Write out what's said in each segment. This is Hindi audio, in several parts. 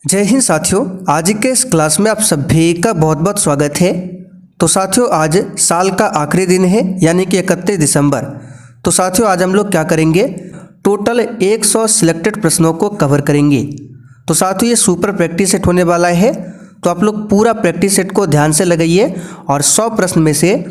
जय हिंद साथियों, आज के इस क्लास में आप सभी का बहुत बहुत स्वागत है। तो साथियों, आज साल का आखिरी दिन है यानी कि 31 दिसंबर। तो साथियों, आज हम लोग क्या करेंगे, टोटल 100 सिलेक्टेड प्रश्नों को कवर करेंगे। तो साथियों, ये सुपर प्रैक्टिस सेट होने वाला है, तो आप लोग पूरा प्रैक्टिस सेट को ध्यान से लगाइए और 100 प्रश्न में से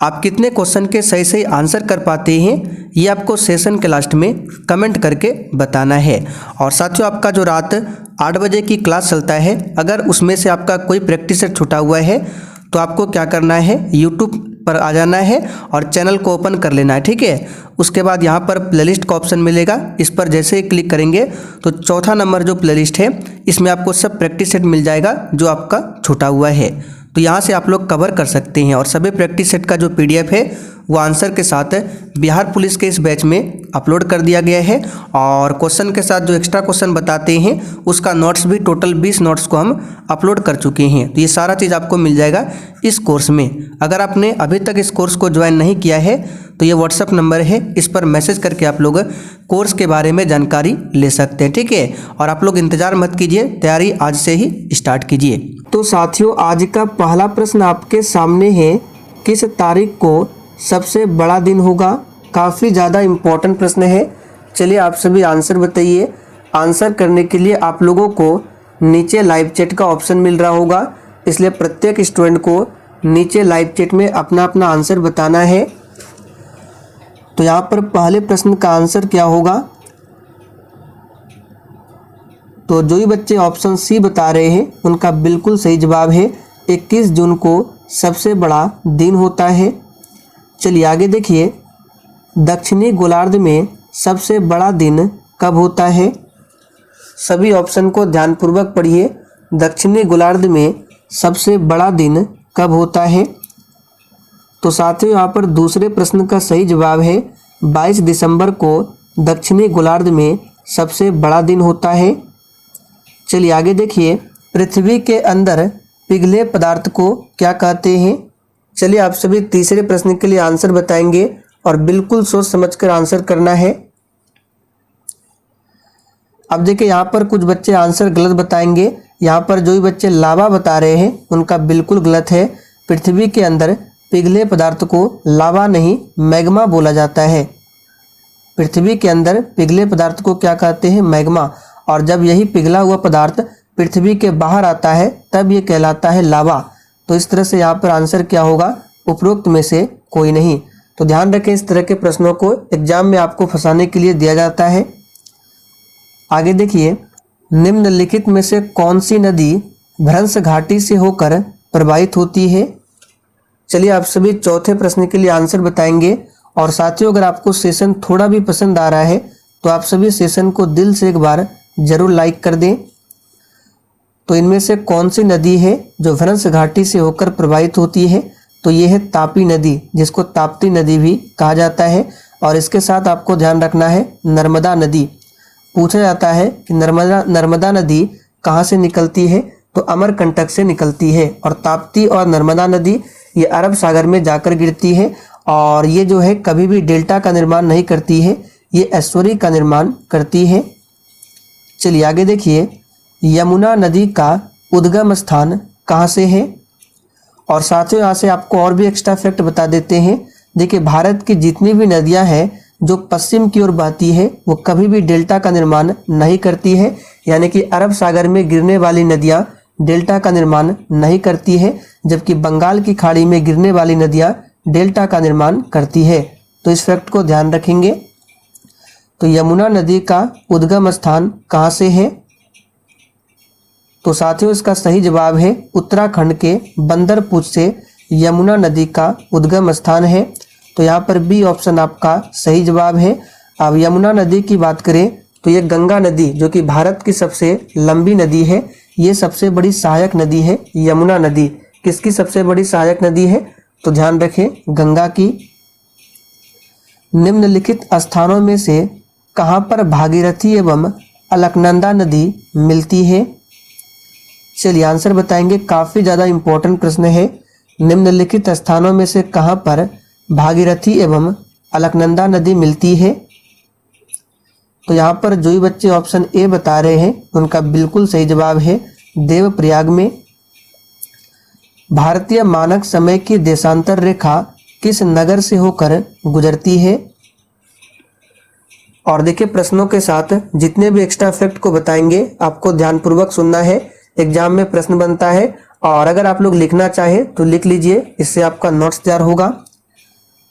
आप कितने क्वेश्चन के सही सही आंसर कर पाते हैं ये आपको सेशन के लास्ट में कमेंट करके बताना है। और साथियों, आपका जो रात 8 बजे की क्लास चलता है, अगर उसमें से आपका कोई प्रैक्टिस सेट छूटा हुआ है तो आपको क्या करना है, यूट्यूब पर आ जाना है और चैनल को ओपन कर लेना है, ठीक है। उसके बाद यहाँ पर प्लेलिस्ट का ऑप्शन मिलेगा, इस पर जैसे ही क्लिक करेंगे तो चौथा नंबर जो प्लेलिस्ट है इसमें आपको सब प्रैक्टिस सेट मिल जाएगा जो आपका छूटा हुआ है। तो यहाँ से आप लोग कवर कर सकते हैं और सभी प्रैक्टिस सेट का जो PDF है वो आंसर के साथ बिहार पुलिस के इस बैच में अपलोड कर दिया गया है। और क्वेश्चन के साथ जो एक्स्ट्रा क्वेश्चन बताते हैं उसका नोट्स भी, टोटल 20 नोट्स को हम अपलोड कर चुके हैं। तो ये सारा चीज़ आपको मिल जाएगा इस कोर्स में। अगर आपने अभी तक इस कोर्स को ज्वाइन नहीं किया है तो ये व्हाट्सअप नंबर है, इस पर मैसेज करके आप लोग कोर्स के बारे में जानकारी ले सकते हैं, ठीक है। और आप लोग इंतज़ार मत कीजिए, तैयारी आज से ही स्टार्ट कीजिए। तो साथियों, आज का पहला प्रश्न आपके सामने है, किस तारीख को सबसे बड़ा दिन होगा। काफ़ी ज़्यादा इम्पोर्टेंट प्रश्न है। चलिए आप सभी आंसर बताइए। आंसर करने के लिए आप लोगों को नीचे लाइव चैट का ऑप्शन मिल रहा होगा, इसलिए प्रत्येक स्टूडेंट को नीचे लाइव चैट में अपना अपना आंसर बताना है। तो यहाँ पर पहले प्रश्न का आंसर क्या होगा, तो जो ही बच्चे ऑप्शन सी बता रहे हैं उनका बिल्कुल सही जवाब है, 21 जून को सबसे बड़ा दिन होता है। चलिए आगे देखिए, दक्षिणी गोलार्ध में सबसे बड़ा दिन कब होता है। सभी ऑप्शन को ध्यानपूर्वक पढ़िए। दक्षिणी गोलार्ध में सबसे बड़ा दिन कब होता है। तो साथियों, यहाँ पर दूसरे प्रश्न का सही जवाब है 22 दिसंबर को दक्षिणी गोलार्ध में सबसे बड़ा दिन होता है। चलिए आगे देखिए, पृथ्वी के अंदर पिघले पदार्थ को क्या कहते हैं। चलिए आप सभी तीसरे प्रश्न के लिए आंसर बताएंगे और बिल्कुल सोच समझकर आंसर करना है। अब देखिए, यहाँ पर कुछ बच्चे आंसर गलत बताएंगे। यहाँ पर जो भी बच्चे लावा बता रहे हैं उनका बिल्कुल गलत है। पृथ्वी के अंदर पिघले पदार्थ को लावा नहीं, मैग्मा बोला जाता है। पृथ्वी के अंदर पिघले पदार्थ को क्या कहते हैं, मैग्मा। और जब यही पिघला हुआ पदार्थ पृथ्वी के बाहर आता है तब ये कहलाता है लावा। तो इस तरह से यहाँ पर आंसर क्या होगा, उपरोक्त में से कोई नहीं। तो ध्यान रखें, इस तरह के प्रश्नों को एग्जाम में आपको फंसाने के लिए दिया जाता है। आगे देखिए, निम्नलिखित में से कौन सी नदी भ्रंश घाटी से होकर प्रवाहित होती है। चलिए आप सभी चौथे प्रश्न के लिए आंसर बताएंगे। और साथियों, अगर आपको सेशन थोड़ा भी पसंद आ रहा है तो आप सभी सेशन को दिल से एक बार जरूर लाइक कर दें। तो इनमें से कौन सी नदी है जो भ्रंश घाटी से होकर प्रवाहित होती है, तो ये है तापी नदी, जिसको ताप्ती नदी भी कहा जाता है। और इसके साथ आपको ध्यान रखना है नर्मदा नदी। पूछा जाता है कि नर्मदा नदी कहाँ से निकलती है, तो अमरकंटक से निकलती है। और ताप्ती और नर्मदा नदी ये अरब सागर में जाकर गिरती है और ये जो है कभी भी डेल्टा का निर्माण नहीं करती है, ये एस्टुअरी का निर्माण करती है। चलिए आगे देखिए, यमुना नदी का उद्गम स्थान कहाँ से है। और साथियों, यहाँ से आपको और भी एक्स्ट्रा फैक्ट बता देते हैं। देखिए, भारत की जितनी भी नदियाँ हैं जो पश्चिम की ओर बहती है वो कभी भी डेल्टा का निर्माण नहीं करती है, यानी कि अरब सागर में गिरने वाली नदियाँ डेल्टा का निर्माण नहीं करती है, जबकि बंगाल की खाड़ी में गिरने वाली नदियाँ डेल्टा का निर्माण करती है। तो इस फैक्ट को ध्यान रखेंगे। तो यमुना नदी का उद्गम स्थान कहाँ से है, तो साथियों इसका सही जवाब है उत्तराखंड के बंदरपुर से यमुना नदी का उद्गम स्थान है। तो यहाँ पर बी ऑप्शन आपका सही जवाब है। अब यमुना नदी की बात करें तो ये गंगा नदी, जो कि भारत की सबसे लंबी नदी है, ये सबसे बड़ी सहायक नदी है यमुना नदी। किसकी सबसे बड़ी सहायक नदी है, तो ध्यान रखें गंगा की। निम्नलिखित स्थानों में से कहाँ पर भागीरथी एवं अलकनंदा नदी मिलती है। चलिए आंसर बताएंगे। काफ़ी ज़्यादा इम्पोर्टेंट प्रश्न है। निम्नलिखित स्थानों में से कहाँ पर भागीरथी एवं अलकनंदा नदी मिलती है। तो यहाँ पर जो भी बच्चे ऑप्शन ए बता रहे हैं उनका बिल्कुल सही जवाब है देवप्रयाग में। भारतीय मानक समय की देशांतर रेखा किस नगर से होकर गुजरती है? और देखिए प्रश्नों के साथ जितने भी एक्स्ट्रा फैक्ट को बताएंगे आपको ध्यानपूर्वक सुनना है, एग्जाम में प्रश्न बनता है। और अगर आप लोग लिखना चाहे तो लिख लीजिए, इससे आपका नोट्स तैयार होगा।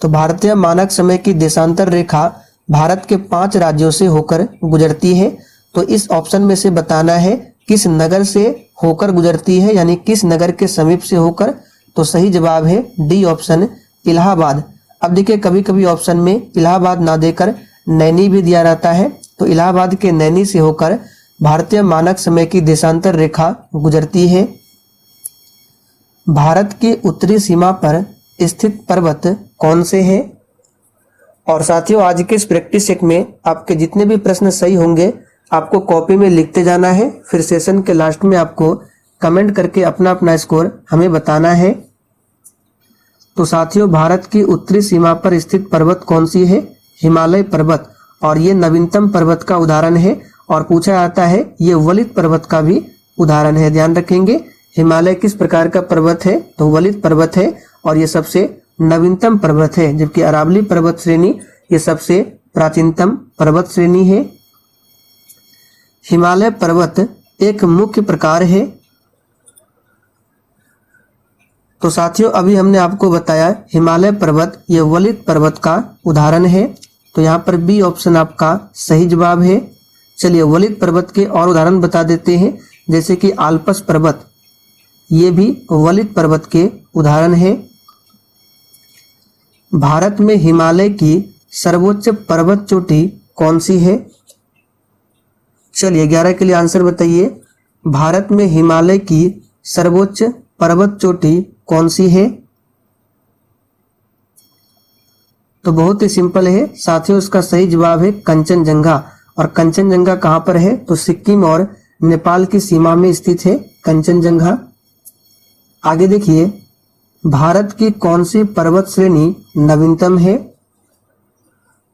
तो भारतीय मानक समय की देशांतर रेखा भारत के 5 राज्यों से होकर गुजरती है। तो इस ऑप्शन में से बताना है किस नगर से होकर गुजरती है, यानी किस नगर के समीप से होकर। तो सही जवाब है डी ऑप्शन, इलाहाबाद। अब देखिए कभी कभी ऑप्शन में इलाहाबाद ना देकर नैनी भी दिया रहता है, तो इलाहाबाद के नैनी से होकर भारतीय मानक समय की देशांतर रेखा गुजरती है। भारत की उत्तरी सीमा पर स्थित पर्वत कौन से हैं? और साथियों आज के इस प्रैक्टिस सेट में आपके जितने भी प्रश्न सही होंगे आपको कॉपी में लिखते जाना है, फिर सेशन के लास्ट में आपको कमेंट करके अपना अपना स्कोर हमें बताना है। तो साथियों भारत की उत्तरी सीमा पर स्थित पर्वत कौन सी है? हिमालय पर्वत। और ये नवीनतम पर्वत का उदाहरण है और पूछा जाता है ये वलित पर्वत का भी उदाहरण है। ध्यान रखेंगे हिमालय किस प्रकार का पर्वत है, तो वलित पर्वत है और ये सबसे नवीनतम पर्वत है, जबकि अरावली पर्वत श्रेणी ये सबसे प्राचीनतम पर्वत श्रेणी है। हिमालय पर्वत एक मुख्य प्रकार है। तो साथियों अभी हमने आपको बताया हिमालय पर्वत ये वलित पर्वत का उदाहरण है, तो यहाँ पर बी ऑप्शन आपका सही जवाब है। चलिए वलित पर्वत के और उदाहरण बता देते हैं, जैसे कि आल्पस पर्वत ये भी वलित पर्वत के उदाहरण है। भारत में हिमालय की सर्वोच्च पर्वत चोटी कौन सी है? चलिए 11 के लिए आंसर बताइए। भारत में हिमालय की सर्वोच्च पर्वत चोटी कौन सी है? तो बहुत ही सिंपल है साथियों, इसका सही जवाब है कंचनजंगा। और कंचनजंगा कहाँ पर है? तो सिक्किम और नेपाल की सीमा में स्थित है कंचनजंगा। आगे देखिए भारत की कौन सी पर्वत श्रेणी नवीनतम है?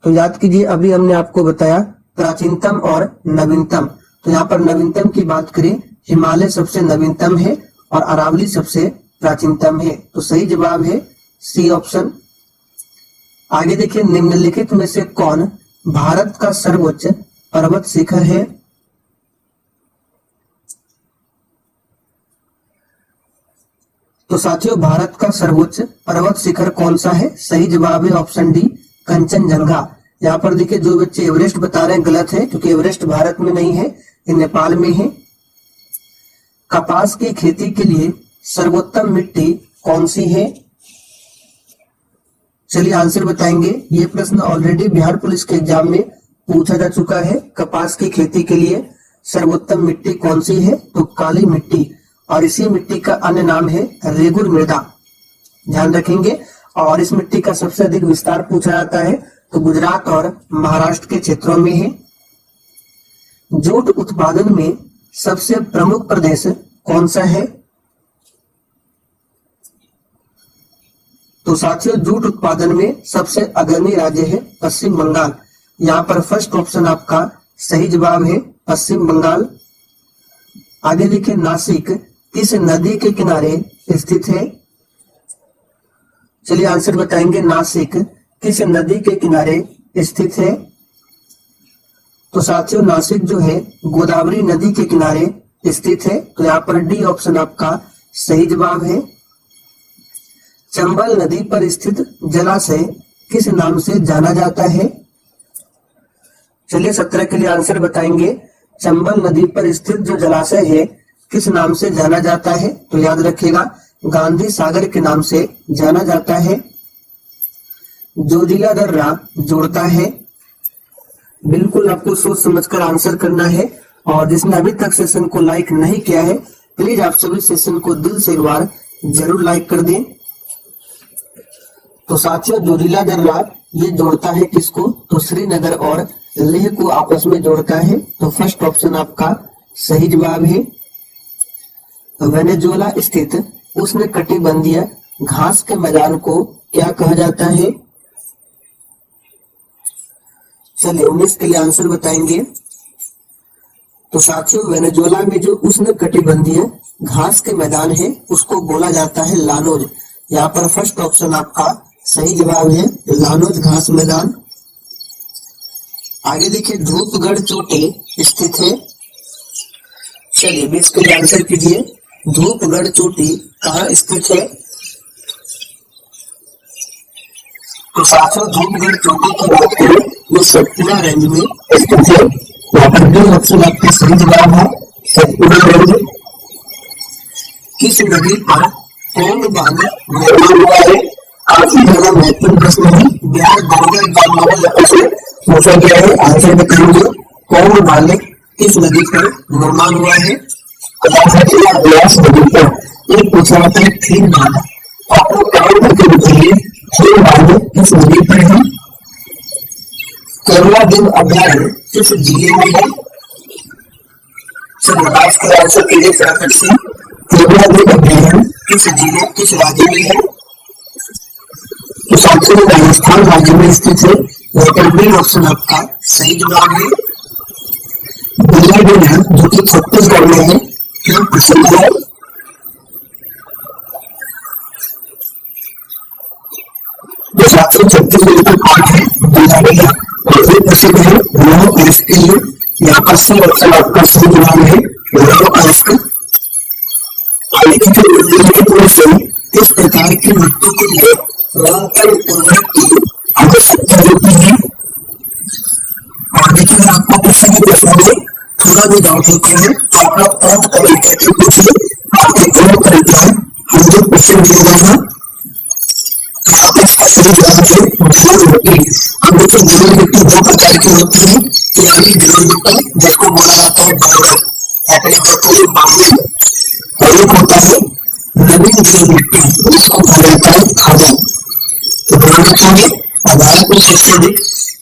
तो याद कीजिए अभी हमने आपको बताया प्राचीनतम और नवीनतम। तो यहाँ पर नवीनतम की बात करें हिमालय सबसे नवीनतम है और अरावली सबसे प्राचीनतम है। तो सही जवाब है सी ऑप्शन। आगे देखिए निम्नलिखित में से कौन भारत का सर्वोच्च पर्वत शिखर है? तो साथियों भारत का सर्वोच्च पर्वत शिखर कौन सा है? सही जवाब है ऑप्शन डी कंचनजंगा। यहाँ पर देखिए जो बच्चे एवरेस्ट बता रहे हैं गलत है, क्योंकि एवरेस्ट भारत में नहीं है, ये नेपाल में है। कपास की खेती के लिए सर्वोत्तम मिट्टी कौन सी है? चलिए आंसर बताएंगे। ये प्रश्न ऑलरेडी बिहार पुलिस के एग्जाम में पूछा जा चुका है। कपास की खेती के लिए सर्वोत्तम मिट्टी कौन सी है? तो काली मिट्टी। और इसी मिट्टी का अन्य नाम है रेगुर मृदा। ध्यान रखेंगे। और इस मिट्टी का सबसे अधिक विस्तार पूछा जाता है तो गुजरात और महाराष्ट्र के क्षेत्रों में है। जूट उत्पादन में सबसे प्रमुख प्रदेश कौन सा है? तो साथियों जूट उत्पादन में सबसे अग्रणी राज्य है पश्चिम बंगाल। यहाँ पर फर्स्ट ऑप्शन आपका सही जवाब है पश्चिम बंगाल। आगे देखिए नासिक किस नदी के किनारे स्थित है? चलिए आंसर बताएंगे। नासिक किस नदी के किनारे स्थित है? तो साथियों नासिक जो है गोदावरी नदी के किनारे स्थित है। तो यहाँ पर डी ऑप्शन आपका सही जवाब है। चंबल नदी पर स्थित जलाशय किस नाम से जाना जाता है? चलिए 17 के लिए आंसर बताएंगे। चंबल नदी पर स्थित जो जलाशय है किस नाम से जाना जाता है? तो याद रखिएगा गांधी सागर के नाम से जाना जाता है। जोजिला दर्रा जोड़ता है। बिल्कुल आपको सोच समझकर आंसर करना है। और जिसने अभी तक सेशन को लाइक नहीं किया है प्लीज आप सभी सेशन को दिल से एक बार जरूर लाइक कर दें। तो साथियों जोजिला दर्रा ये जोड़ता है किसको? तो श्रीनगर और लेह को आपस में जोड़ता है। तो फर्स्ट ऑप्शन आपका सही जवाब है। वेनेजुएला स्थित उष्णकटिबंधीय घास के मैदान को क्या कहा जाता है? चलिए 19 के लिए आंसर बताएंगे। तो साथियों वेनेजुएला में जो उष्णकटिबंधीय घास के मैदान है उसको बोला जाता है लानोज। यहाँ पर फर्स्ट ऑप्शन आपका सही जवाब है, लानोज घास मैदान। आगे देखिए धूपगढ़ चोटी स्थित है। चलिए 20 के लिए आंसर कीजिए, धूपगढ़ चोटी कहाँ स्थित है? तो साथियों धूपगढ़ चोटी की बात करें वो सतपुड़ा रेंज में स्थित है। यहाँ पर बी ऑप्शन आपका सही जवाब है, सतपुड़ा रेंज। किस नदी पर पौंड बांध निर्माण हुआ है? काफी ज्यादा महत्वपूर्ण प्रश्न है, बिहार बोर्ड एग्जाम से पूछा गया है। आंसर बताएंगे पौंड बांध किस नदी पर निर्माण हुआ है? ब्यास नदी पर। एक पूछा जाता है फिर बांध, आपको कमेंट करके बताइए फिर बांध किस नदी पर है? केरला दिन अभ्यारण्य किस जिले में है? चलिए आज का आंसर कीजिए फटाफट से, केरला दिन अभ्यारण्य किस जिले किस राज्य में है? तो साथियों राजस्थान राज्य में स्थित है। यहाँ पर बी ऑप्शन आपका सही जवाब है। बिल्लाडेन है जो कि छत्तीसगढ़ में है, क्यों प्रसिद्ध है? जो साथियों छत्तीसगढ़ का पार्ट है बिल्लाडेन और ये प्रसिद्ध है लौह अयस्क के लिए। यहाँ पर सी ऑप्शन आपका सही जवाब है, लौह अयस्क। निम्नलिखित में से किस प्रकार की मिट्टी के लिए निरंतर उर्वरक की आवश्यकता होती है? और देखिए अगर आपको किसी भी प्रश्न में थोड़ा भी डाउट होता है तो आप लोग कमेंट करके पूछिए, आपके कमेंट करके हम जो क्वेश्चन दिया जाएगा तो आप इसका सही जवाब है जलोढ़ मिट्टी। अब देखिए जलोढ़ मिट्टी दो प्रकार की होती है, पिरामिड जलोढ़ मिट्टी जिसको बोला जाता है डोलर बालू, और एक होता है नवीन जलोढ़ मिट्टी जिसको बोला जाता है खादो। तो ध्यान रखेंगे और भारत में सबसे अधिक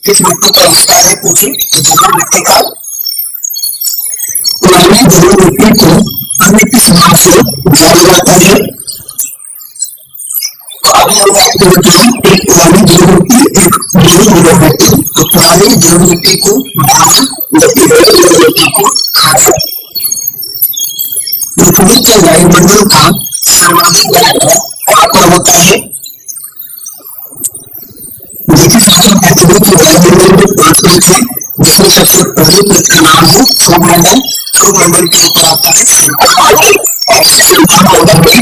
किस मिट्टी का विस्तार है पूछे तो जलोढ़ मिट्टी का। पुरानी जलोढ़ मिट्टी को अन्य किस नाम से जाना जाता है? तो अभी हम आपको बताएं एक पुरानी जलोढ़ मिट्टी एक नई जलोढ़ मिट्टी। तो पुरानी जलोढ़ मिट्टी को बालू जबकि नई जलोढ़ मिट्टी को खादो। पृथ्वी के वायुमंडल का सर्वाधिक घनत्व कहाँ पर होता है? देखिए साथियों पृथ्वी के वायुमंडल में 5 ग्रह है, जिसमें सबसे पहले ग्रह का नाम है सौरमंडल। सौरमंडल के ऊपर आता है सौरमंडल और सौरमंडल में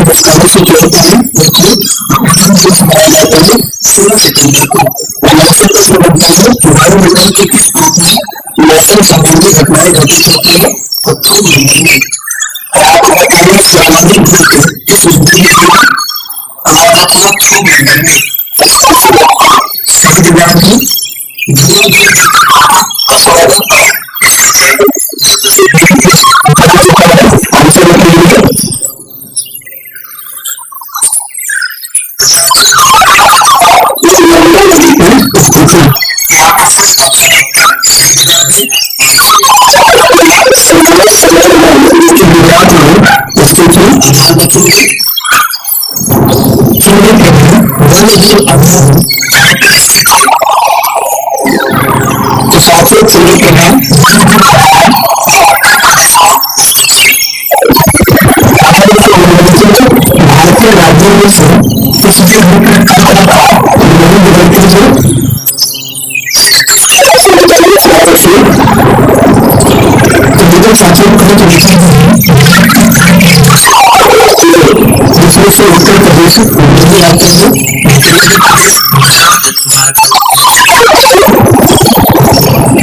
विस्तार से क्या होता है क्योंकि प्रथम दिवस मनाया जाता है 16 सितंबर को। और यहाँ से प्रश्न बनता है कि वायुमंडल के किस ग्रुप में मौसम संबंधी घटनाएं घटित होती है? तो थोक मंडल में। और आपको बताइए सर्वाधिक ग्रुप किस मंडल में होगा? थोक मंडल में। सही जवाब है तो साथियों चलिए के नाम भारतीय राज्यों में से किसी जिसमें से उत्तर प्रदेश दिल्ली आता है।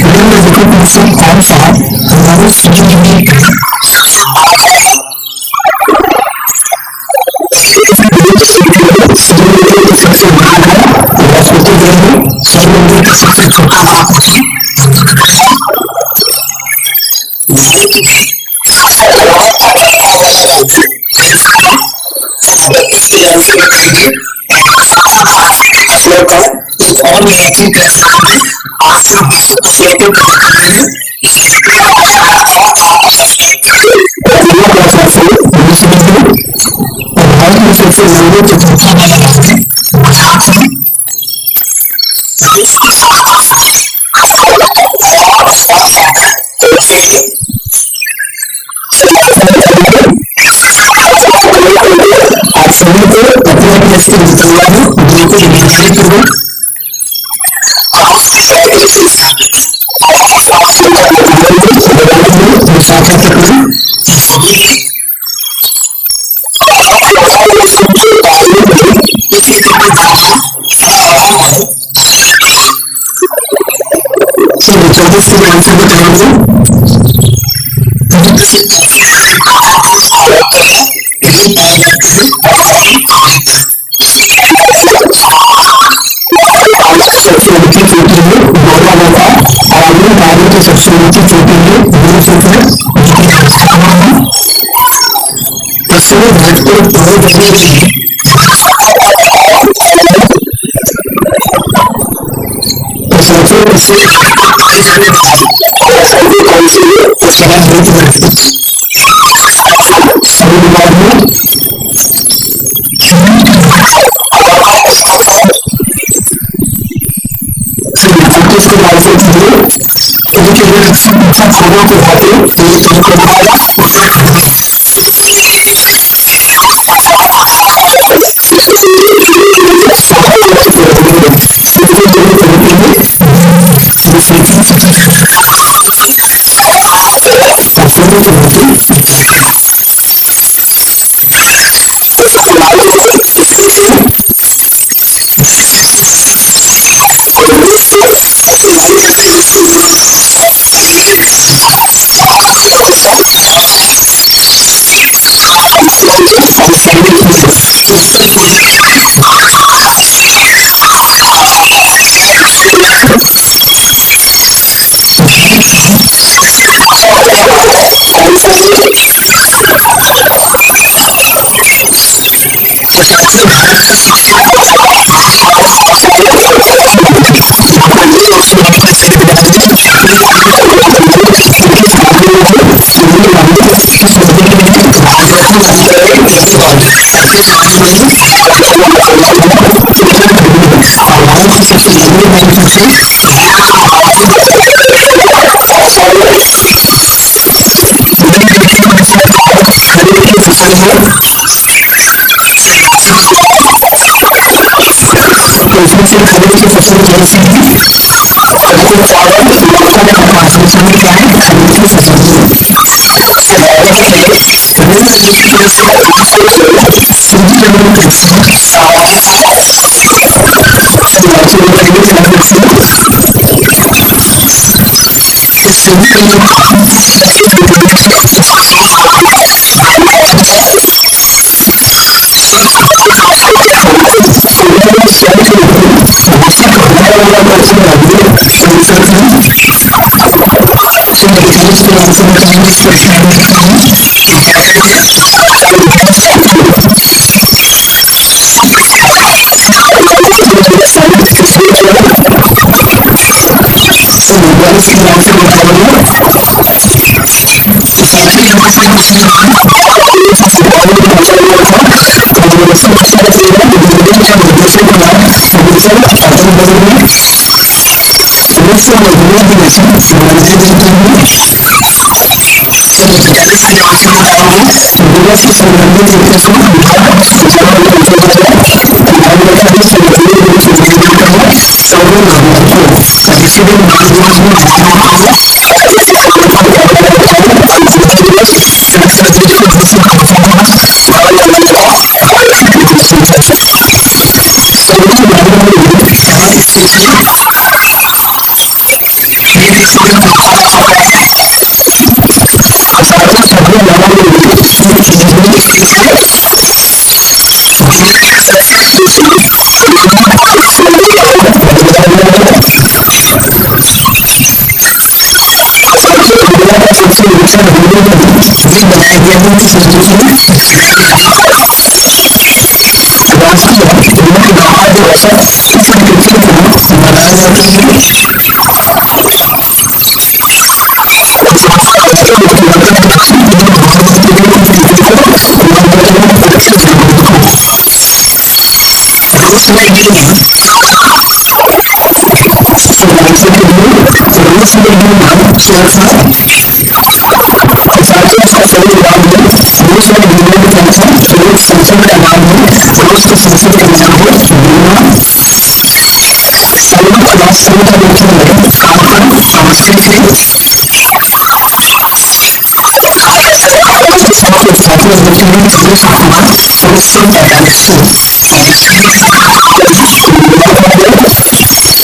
निम्नलिखित में से कौन सा हमारे शरीर में सबसे बड़ा है बृहस्पति ग्रह है, सौरमंडल का सबसे छोटा ग्रह है। इसके आंसर बताएंगे एक और मैथिली प्रश्न में आज जो विश्व प्रश्नों को कवर कर रहे हैं भारत में सबसे लंबे चतुर्था वाला राज्य गुजरात है। इसको संसद का नाम है उसको संसद का नाम है बीमा संघ का मुख्य है कानपुर नमस्ते थे भारतीय मुख्यमंत्री सुरेश कुमार 1945 भारत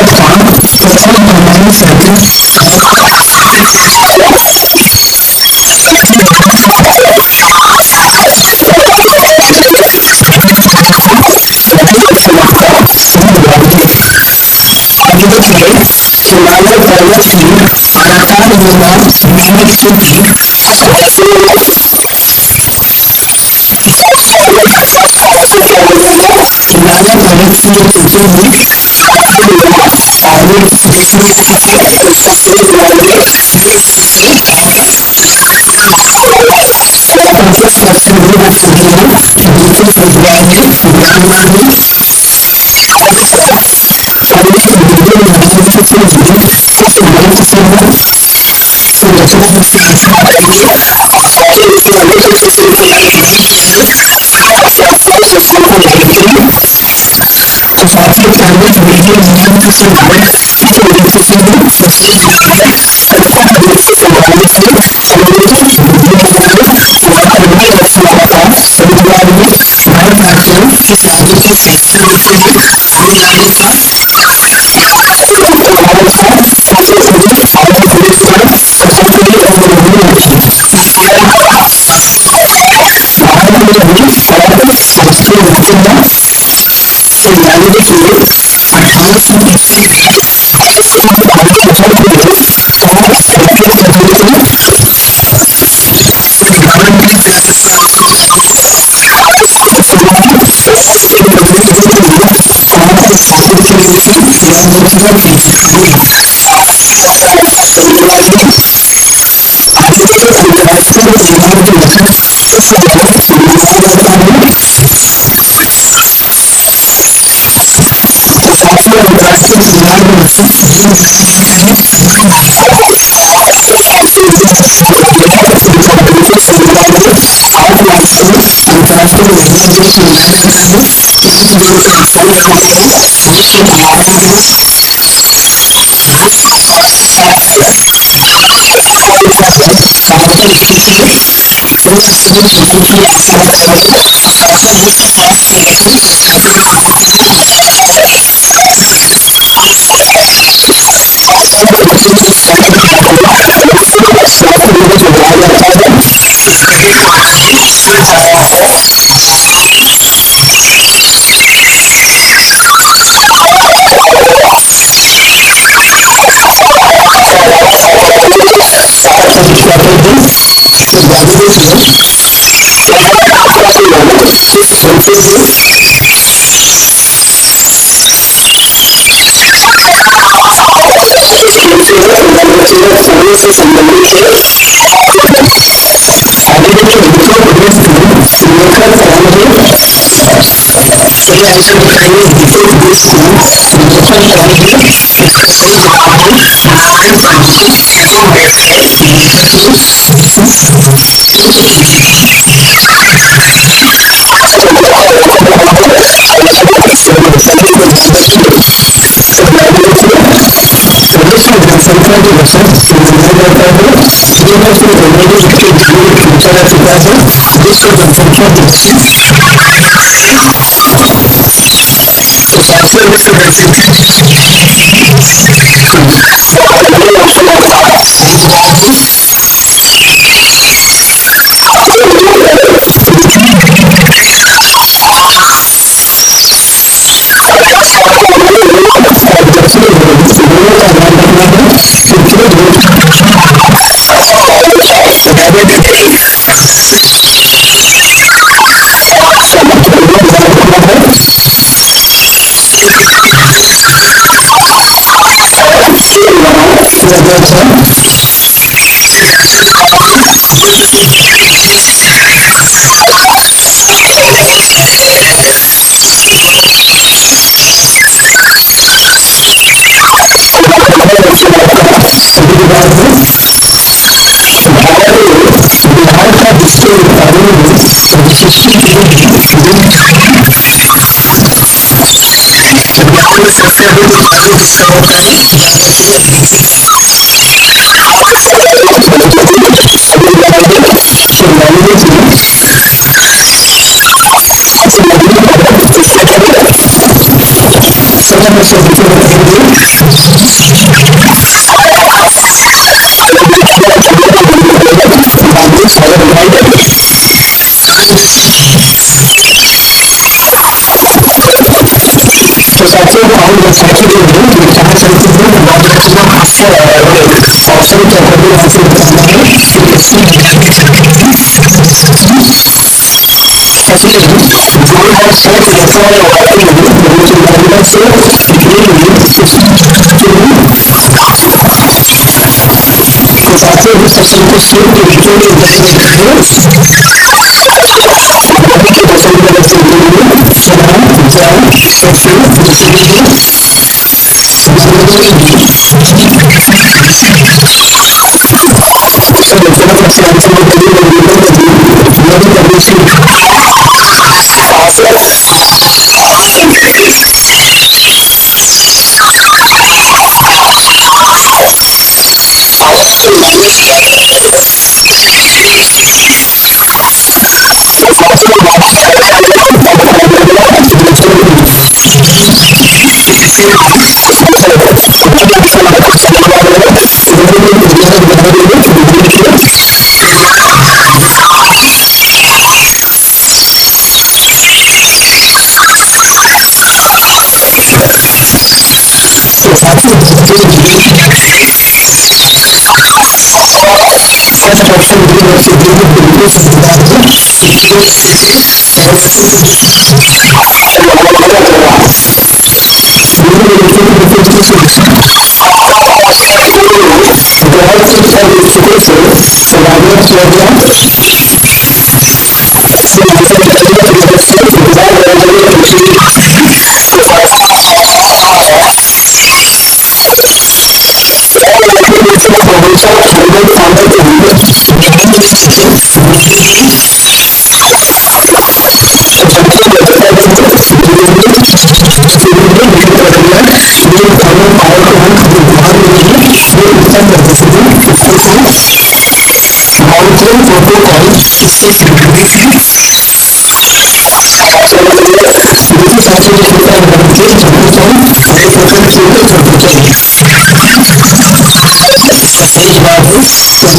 का प्रथम परमाणु सैनिक हिमालय पर्वत की आकार निर्माण नामक चोटी हिमालय पर्वत की जो चोटियों में आगे देखने संसद सदस्य मुझे बात करनी है कि दूसरे संप्रदाय में म्यांमार में चाइना के विभिन्न राजनीतिक इस मानव संरचना भारतीय सार्वजनिक मीडिया नियंत्रण से भरतनाट्यम इस राज्य की शास्त्रीय नृत्य है तमिलनाडु का शास्त्रीय नृत्य नागरिक लोग 20 सृष्टि के विज्ञान में सबसे अधिक उत्पादन किसका होता है? तो साथियों को हम दर्शाते हुए कहा चलते हैं ऑप्शन क्या कभी आंसर बताना है जोड़ और शब्द जैसा वाक्य से तो साथियों इस ऑप्शन को सेव करके फर्स्ट ऑप्शन इसका सही जवाब है सामने राज्य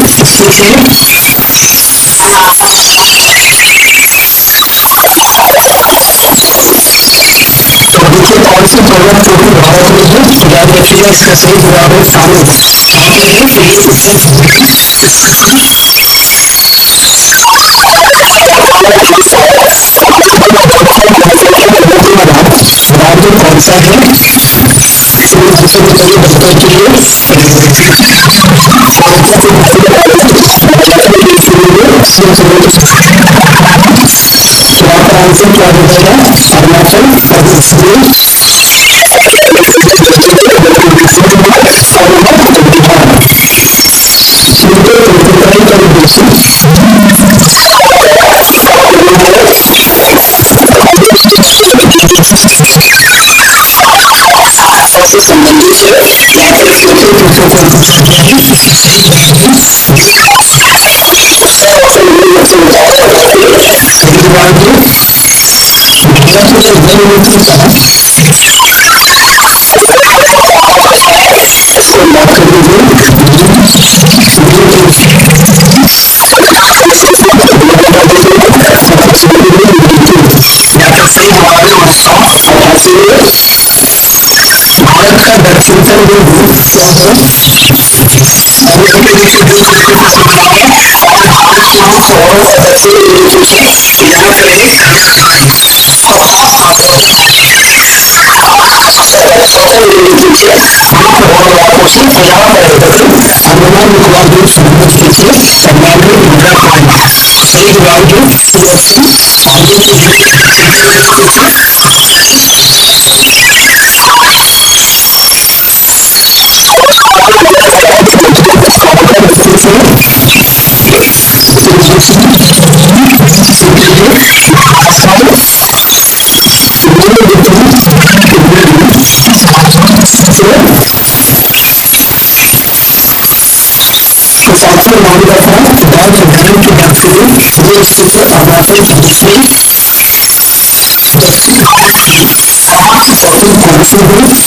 कौन सा है आंसर क्या हो जाएगा अरुणाचल प्रदेश से संबंधित है भारत का दक्षिणतम जो भूख क्या है अभी बच्चे यहाँ पर एक सही जवाब जो साथियों हमारी कथा बहुत ध्यान की बात सुनी। ये सूत्र अवलोकन जिसमें बच्चे पहुंचे हुए बताइए पहुंचे हुए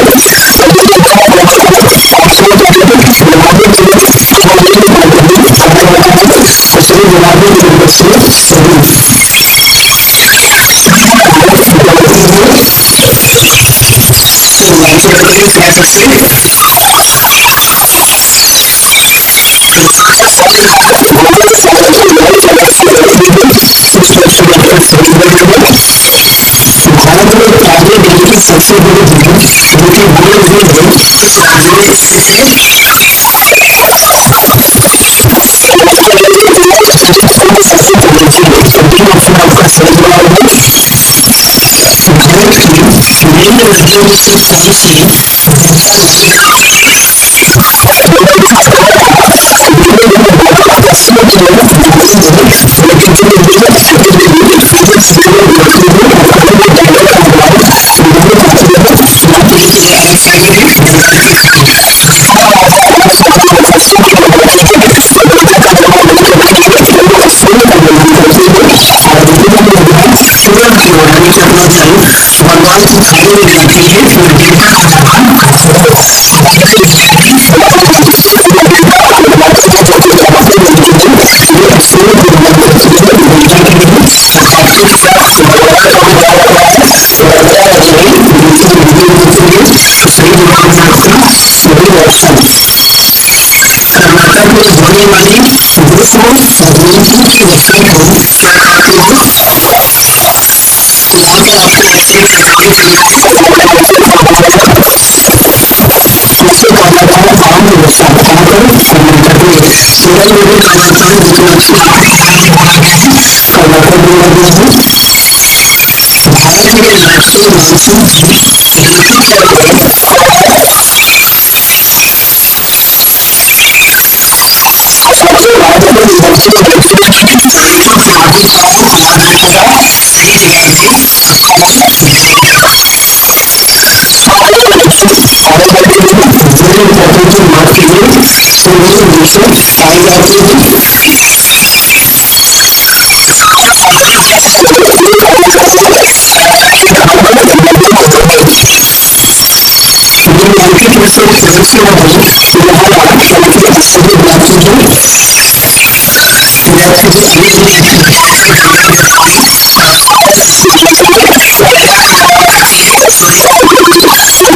देखिए अलग अलग भारत में कार्बन डेट की सबसे बड़ी जगह जो कि गोल्ड है इस राज्य में स्थित है। सबसे पहले छोटी ऑप्शन आपका सही जवाब है। भारत के विभिन्न राज्यों में से कौन सी सूरज की ओर यानी कि अपना जल बंगाल की खाड़ी में जाती है फिर डेल्टा का निर्माण कर्नाटक में होने वाली ग्रीष्म जयंती की मिठाई को क्या कहते हैं? यहाँ पर आपको ऑप्शन कंफर्म करना है। सबसे पहला था आम रसा कहाँ पर कर्नाटक में, सूरज में भी कहा जाता है दक्षिणाक्षी कर्नाटक में लग गया है। भारत में राष्ट्रीय मानसून की ऋतु कौन है? भारत में दक्षिण ऋतु ऋतु की आधी कौन कहा जाता है? सही जवाब है अप्रैल जुलाई। भारत में वेरी इंपॉर्टेंट टू मार्क कीजिए सोलर डिशें पाई जाती हैं। निम्नलिखित में से कौन सी नदी लोहारा नदी के पश्चिमी भाग में है? छत्तीसगढ़ के किस जिले में याद रखिएगा बस्तर जिले में है। तो आंसर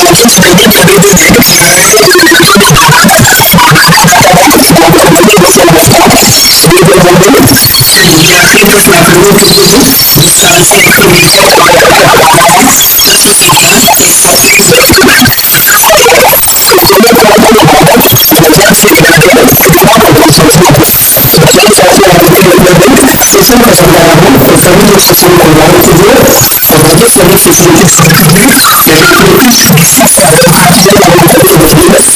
फिर से रखिए आपका सही जवाब है सर्दी का रूप कौन मनाता है? राजू सर्दी का रूप चलिए आखिरी प्रश्न आप लोगों के लिए है जिसका आंसर आपको मिल जाएगा। तत्व विज्ञान कैसा है? सेशन पसंद आया हो तो सभी लोग सेशन को लाइक कीजिए और सभी सेशन